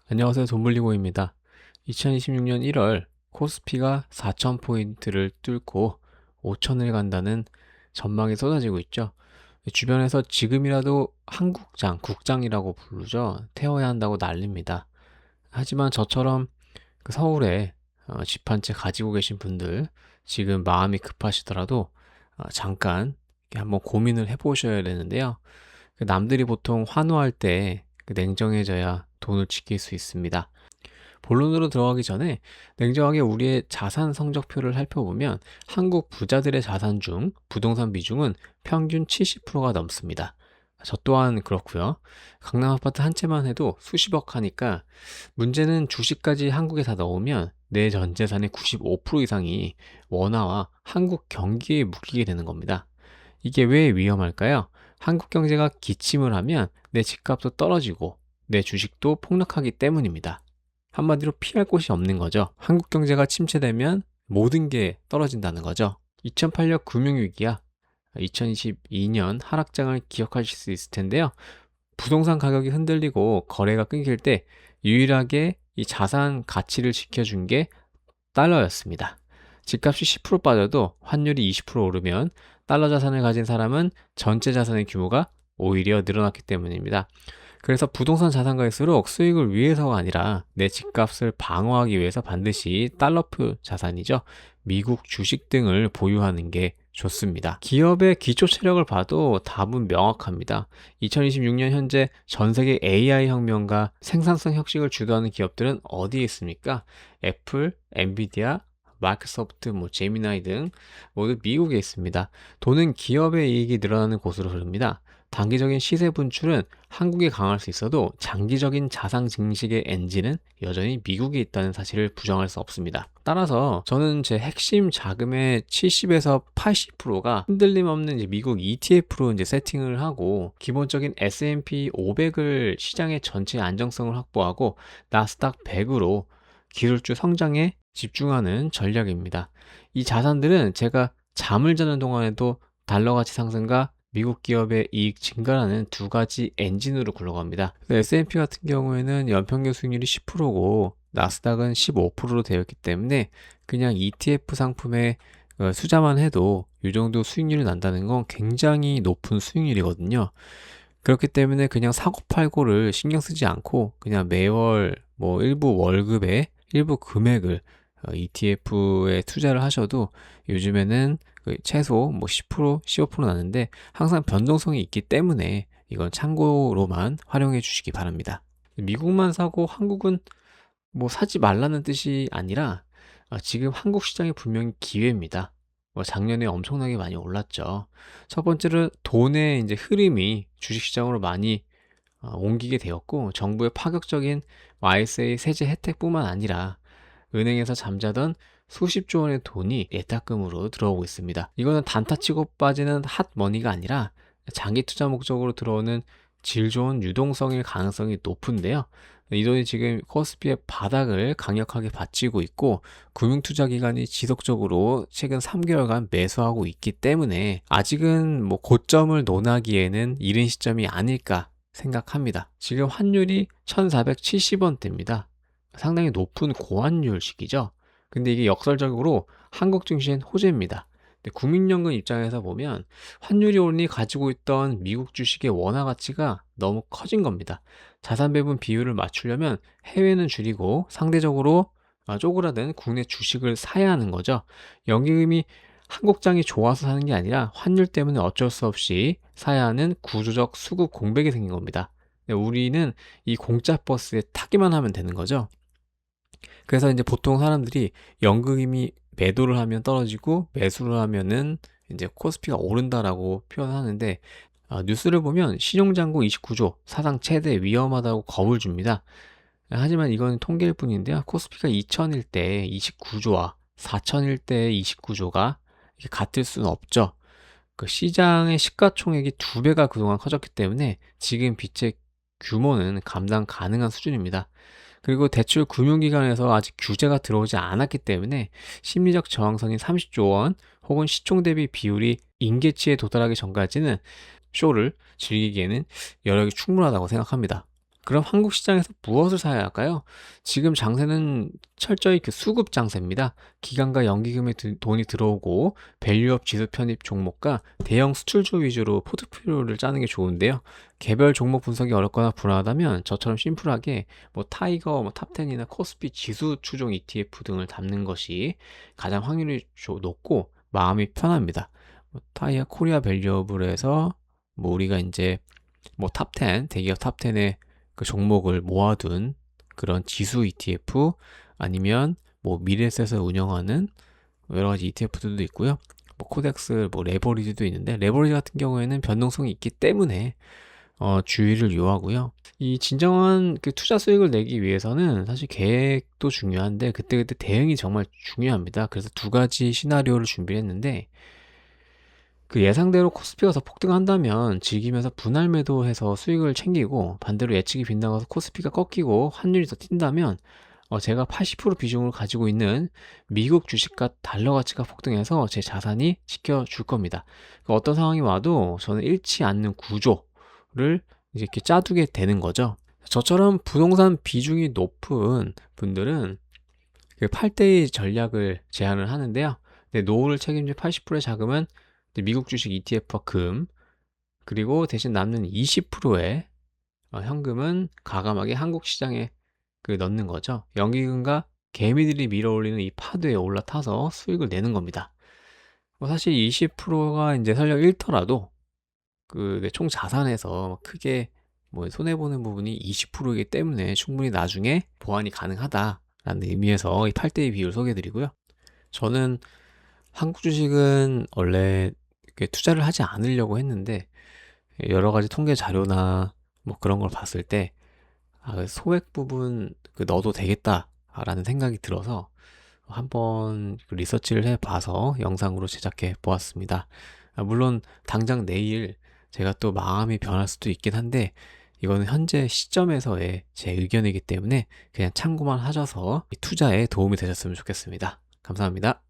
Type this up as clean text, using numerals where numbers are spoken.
안녕하세요. 돈블리고입니다. 2026년 1월 코스피가 4,000포인트를 뚫고 5,000을 간다는 전망이 쏟아지고 있죠. 주변에서 지금이라도 한국장, 국장이라고 부르죠. 태워야 한다고 난립니다. 하지만 저처럼 그 서울에 집 한 채 가지고 계신 분들, 지금 마음이 급하시더라도 잠깐 이렇게 한번 고민을 해보셔야 되는데요. 남들이 보통 환호할 때 냉정해져야 돈을 지킬 수 있습니다. 본론으로 들어가기 전에 냉정하게 우리의 자산 성적표를 살펴보면 한국 부자들의 자산 중 부동산 비중은 평균 70%가 넘습니다. 저 또한 그렇고요. 강남 아파트 한 채만 해도 수십억 하니까 문제는 주식까지 한국에 다 넣으면 내 전 재산의 95% 이상이 원화와 한국 경기에 묶이게 되는 겁니다. 이게 왜 위험할까요? 한국 경제가 기침을 하면 내 집값도 떨어지고 내 주식도 폭락하기 때문입니다. 한마디로 피할 곳이 없는 거죠. 한국 경제가 침체되면 모든 게 떨어진다는 거죠. 2008년 금융위기야 2022년 하락장을 기억하실 수 있을 텐데요. 부동산 가격이 흔들리고 거래가 끊길 때 유일하게 이 자산 가치를 지켜준 게 달러였습니다. 집값이 10% 빠져도 환율이 20% 오르면 달러 자산을 가진 사람은 전체 자산의 규모가 오히려 늘어났기 때문입니다. 그래서 부동산 자산가일수록 수익을 위해서가 아니라 내 집값을 방어하기 위해서 반드시 달러표 자산이죠. 미국 주식 등을 보유하는 게 좋습니다. 기업의 기초 체력을 봐도 답은 명확합니다. 2026년 현재 전 세계 AI 혁명과 생산성 혁신을 주도하는 기업들은 어디에 있습니까? 애플, 엔비디아, 마이크로소프트, 제미나이 등 모두 미국에 있습니다. 돈은 기업의 이익이 늘어나는 곳으로 흐릅니다. 단기적인 시세 분출은 한국에 강할 수 있어도 장기적인 자산 증식의 엔진은 여전히 미국에 있다는 사실을 부정할 수 없습니다. 따라서 저는 제 핵심 자금의 70에서 80%가 흔들림 없는 미국 ETF로 세팅을 하고 기본적인 S&P 500을 시장의 전체 안정성을 확보하고 나스닥 100으로 기술주 성장에 집중하는 전략입니다. 이 자산들은 제가 잠을 자는 동안에도 달러 가치 상승과 미국 기업의 이익 증가라는 두 가지 엔진으로 굴러갑니다. S&P 같은 경우에는 연평균 수익률이 10%고 나스닥은 15%로 되어 있기 때문에 그냥 ETF 상품의 투자만 해도 이 정도 수익률이 난다는 건 굉장히 높은 수익률이거든요. 그렇기 때문에 그냥 사고팔고를 신경 쓰지 않고 그냥 매월 일부 월급의 일부 금액을 ETF에 투자를 하셔도 요즘에는 최소 10%, 15% 나는데 항상 변동성이 있기 때문에 이건 참고로만 활용해 주시기 바랍니다. 미국만 사고 한국은 사지 말라는 뜻이 아니라 지금 한국 시장이 분명히 기회입니다. 작년에 엄청나게 많이 올랐죠. 첫 번째로 돈의 흐름이 주식시장으로 많이 옮기게 되었고 정부의 파격적인 YSA 세제 혜택뿐만 아니라 은행에서 잠자던 수십조 원의 돈이 예탁금으로 들어오고 있습니다. 이거는 단타치고 빠지는 핫머니가 아니라 장기 투자 목적으로 들어오는 질 좋은 유동성일 가능성이 높은데요. 이 돈이 지금 코스피의 바닥을 강력하게 받치고 있고 금융투자기관이 지속적으로 최근 3개월간 매수하고 있기 때문에 아직은 고점을 논하기에는 이른 시점이 아닐까 생각합니다. 지금 환율이 1470원대입니다. 상당히 높은 고환율 시기죠. 근데 이게 역설적으로 한국 증시엔 호재입니다. 근데 국민연금 입장에서 보면 환율이 오르니 가지고 있던 미국 주식의 원화 가치가 너무 커진 겁니다. 자산 배분 비율을 맞추려면 해외는 줄이고 상대적으로 쪼그라든 국내 주식을 사야 하는 거죠. 연기금이 한국장이 좋아서 사는 게 아니라 환율 때문에 어쩔 수 없이 사야 하는 구조적 수급 공백이 생긴 겁니다. 우리는 이 공짜 버스에 타기만 하면 되는 거죠. 그래서 보통 사람들이 연금이 매도를 하면 떨어지고 매수를 하면은 코스피가 오른다라고 표현하는데 뉴스를 보면 신용잔고 29조 사상 최대 위험하다고 겁을 줍니다. 하지만 이건 통계일 뿐인데요. 코스피가 2000일 때 29조와 4000일 때 29조가 같을 수는 없죠. 그 시장의 시가총액이 2배가 그동안 커졌기 때문에 지금 빚의 규모는 감당 가능한 수준입니다. 그리고 대출 금융기관에서 아직 규제가 들어오지 않았기 때문에 심리적 저항선인 30조 원 혹은 시총 대비 비율이 임계치에 도달하기 전까지는 쇼를 즐기기에는 여력이 충분하다고 생각합니다. 그럼 한국 시장에서 무엇을 사야 할까요? 지금 장세는 철저히 그 수급 장세입니다. 기관과 연기금에 돈이 들어오고 밸류업 지수 편입 종목과 대형 수출주 위주로 포트폴리오를 짜는 게 좋은데요. 개별 종목 분석이 어렵거나 불안하다면 저처럼 심플하게 뭐 타이거, 뭐 탑10이나 코스피 지수 추종 ETF 등을 담는 것이 가장 확률이 높고 마음이 편합니다. 뭐 타이어 코리아 밸류업을 해서 뭐 우리가 이제 뭐 탑10, 대기업 탑10의 그 종목을 모아둔 그런 지수 ETF 아니면 뭐 미래에셋에서 운영하는 여러 가지 ETF들도 있고요. 뭐 코덱스, 뭐 레버리지도 있는데 레버리지 같은 경우에는 변동성이 있기 때문에 주의를 요하고요. 이 진정한 그 투자 수익을 내기 위해서는 사실 계획도 중요한데 그때그때 대응이 정말 중요합니다. 그래서 두 가지 시나리오를 준비했는데 그 예상대로 코스피가 더 폭등한다면 즐기면서 분할 매도해서 수익을 챙기고 반대로 예측이 빗나가서 코스피가 꺾이고 환율이 더 튄다면 제가 80% 비중을 가지고 있는 미국 주식과 달러 가치가 폭등해서 제 자산이 지켜줄 겁니다. 그러니까 어떤 상황이 와도 저는 잃지 않는 구조를 이렇게 짜두게 되는 거죠. 저처럼 부동산 비중이 높은 분들은 그 8대2 전략을 제안을 하는데요. 노후를 책임질 80%의 자금은 미국 주식 ETF와 금, 그리고 대신 남는 20%의 현금은 과감하게 한국 시장에 넣는 거죠. 연기금과 개미들이 밀어올리는 이 파도에 올라타서 수익을 내는 겁니다. 사실 20%가 이제 설령 잃더라도 총 자산에서 크게 뭐 손해보는 부분이 20%이기 때문에 충분히 나중에 보완이 가능하다라는 의미에서 이 8대2 비율 소개해드리고요. 저는 한국 주식은 원래 투자를 하지 않으려고 했는데 여러 가지 통계 자료나 뭐 그런 걸 봤을 때 소액 부분 넣어도 되겠다라는 생각이 들어서 한번 리서치를 해봐서 영상으로 제작해 보았습니다. 물론 당장 내일 제가 또 마음이 변할 수도 있긴 한데 이거는 현재 시점에서의 제 의견이기 때문에 그냥 참고만 하셔서 투자에 도움이 되셨으면 좋겠습니다. 감사합니다.